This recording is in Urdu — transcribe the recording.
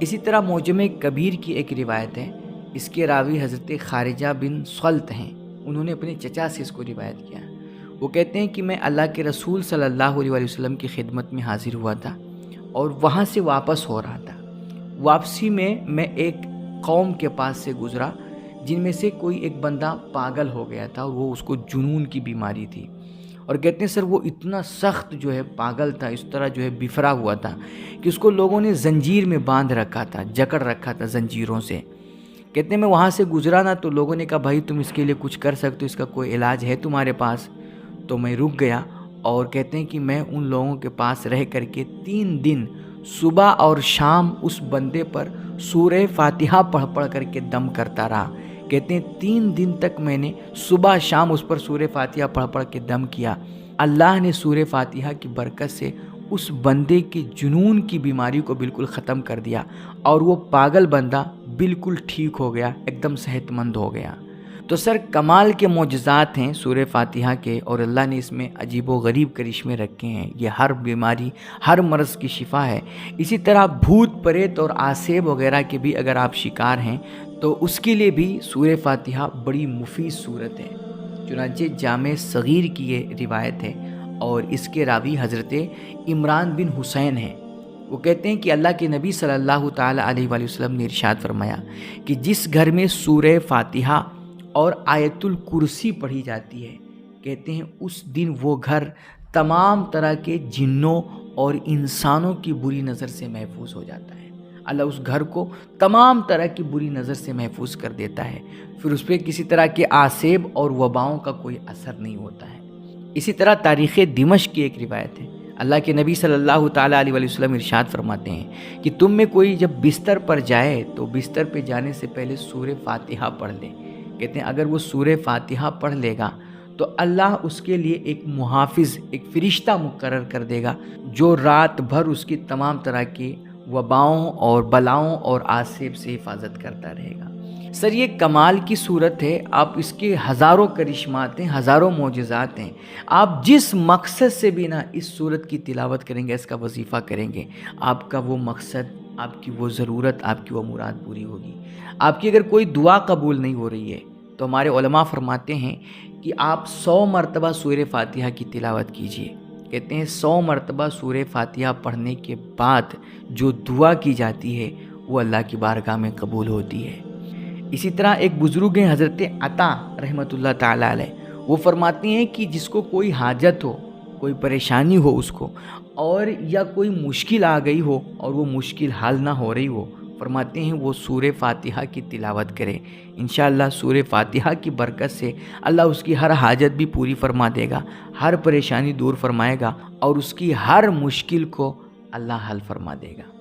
اسی طرح معجم کبیر کی ایک روایت ہے، اس کے راوی حضرت خارجہ بن صلت ہیں، انہوں نے اپنے چچا سے اس کو روایت کیا۔ وہ کہتے ہیں کہ میں اللہ کے رسول صلی اللہ علیہ وسلم کی خدمت میں حاضر ہوا تھا اور وہاں سے واپس ہو رہا تھا۔ واپسی میں ایک قوم کے پاس سے گزرا جن میں سے کوئی ایک بندہ پاگل ہو گیا تھا اور وہ اس کو جنون کی بیماری تھی، اور کہتے ہیں سر وہ اتنا سخت پاگل تھا، اس طرح بفرا ہوا تھا کہ اس کو لوگوں نے زنجیر میں باندھ رکھا تھا، جکڑ رکھا تھا زنجیروں سے۔ کہتے ہیں میں وہاں سے گزرا نا تو لوگوں نے کہا بھائی تم اس کے لیے کچھ کر سکتے ہو، اس کا کوئی علاج ہے تمہارے پاس؟ تو میں رک گیا، اور کہتے ہیں کہ میں ان لوگوں کے پاس رہ کر کے 3 دن صبح اور شام اس بندے پر سورہ فاتحہ پڑھ کر کے دم کرتا رہا۔ کہتے ہیں 3 دن تک میں نے صبح شام اس پر سورہ فاتحہ پڑھ کے دم کیا۔ اللہ نے سورہ فاتحہ کی برکت سے اس بندے کے جنون کی بیماری کو بالکل ختم کر دیا، اور وہ پاگل بندہ بالکل ٹھیک ہو گیا، ایک دم صحت مند ہو گیا۔ تو سر کمال کے معجزات ہیں سورہ فاتحہ کے، اور اللہ نے اس میں عجیب و غریب کرشمے رکھے ہیں، یہ ہر بیماری ہر مرض کی شفا ہے۔ اسی طرح بھوت پریت اور آسیب وغیرہ کے بھی اگر آپ شکار ہیں تو اس کے لیے بھی سورہ فاتحہ بڑی مفید صورت ہے۔ چنانچہ جامع صغیر کی یہ روایت ہے، اور اس کے راوی حضرت عمران بن حسین ہیں۔ وہ کہتے ہیں کہ اللہ کے نبی صلی اللہ تعالیٰ علیہ وآلہ وسلم نے ارشاد فرمایا کہ جس گھر میں سورہ فاتحہ اور آیت الکرسی پڑھی جاتی ہے، کہتے ہیں اس دن وہ گھر تمام طرح کے جنوں اور انسانوں کی بری نظر سے محفوظ ہو جاتا ہے۔ اللہ اس گھر کو تمام طرح کی بری نظر سے محفوظ کر دیتا ہے، پھر اس پہ کسی طرح کے آسیب اور وباؤں کا کوئی اثر نہیں ہوتا ہے۔ اسی طرح تاریخ دمشق کی ایک روایت ہے، اللہ کے نبی صلی اللہ تعالیٰ علیہ وآلہ وسلم ارشاد فرماتے ہیں کہ تم میں کوئی جب بستر پر جائے تو بستر پہ جانے سے پہلے سورہ فاتحہ پڑھ لے۔ کہتے ہیں اگر وہ سورہ فاتحہ پڑھ لے گا تو اللہ اس کے لیے ایک محافظ، ایک فرشتہ مقرر کر دے گا جو رات بھر اس کی تمام طرح کی وباؤں اور بلاؤں اور آسیب سے حفاظت کرتا رہے گا۔ سر یہ کمال کی صورت ہے، آپ اس کے ہزاروں کرشمات ہیں، ہزاروں معجزات ہیں۔ آپ جس مقصد سے بھی نا اس صورت کی تلاوت کریں گے، اس کا وظیفہ کریں گے، آپ کا وہ مقصد، آپ کی وہ ضرورت، آپ کی وہ مراد پوری ہوگی۔ آپ کی اگر کوئی دعا قبول نہیں ہو رہی ہے تو ہمارے علماء فرماتے ہیں کہ آپ 100 مرتبہ سورہ فاتحہ کی تلاوت کیجئے۔ کہتے ہیں 100 مرتبہ سورہ فاتحہ پڑھنے کے بعد جو دعا کی جاتی ہے وہ اللہ کی بارگاہ میں قبول ہوتی ہے۔ اسی طرح ایک بزرگ ہیں حضرت عطا رحمۃ اللہ تعالیٰ علیہ، وہ فرماتے ہیں کہ جس کو کوئی حاجت ہو، کوئی پریشانی ہو اس کو، اور یا کوئی مشکل آ گئی ہو اور وہ مشکل حل نہ ہو رہی ہو، فرماتے ہیں وہ سورہ فاتحہ کی تلاوت کرے، انشاءاللہ سورہ فاتحہ کی برکت سے اللہ اس کی ہر حاجت بھی پوری فرما دے گا، ہر پریشانی دور فرمائے گا، اور اس کی ہر مشکل کو اللہ حل فرما دے گا۔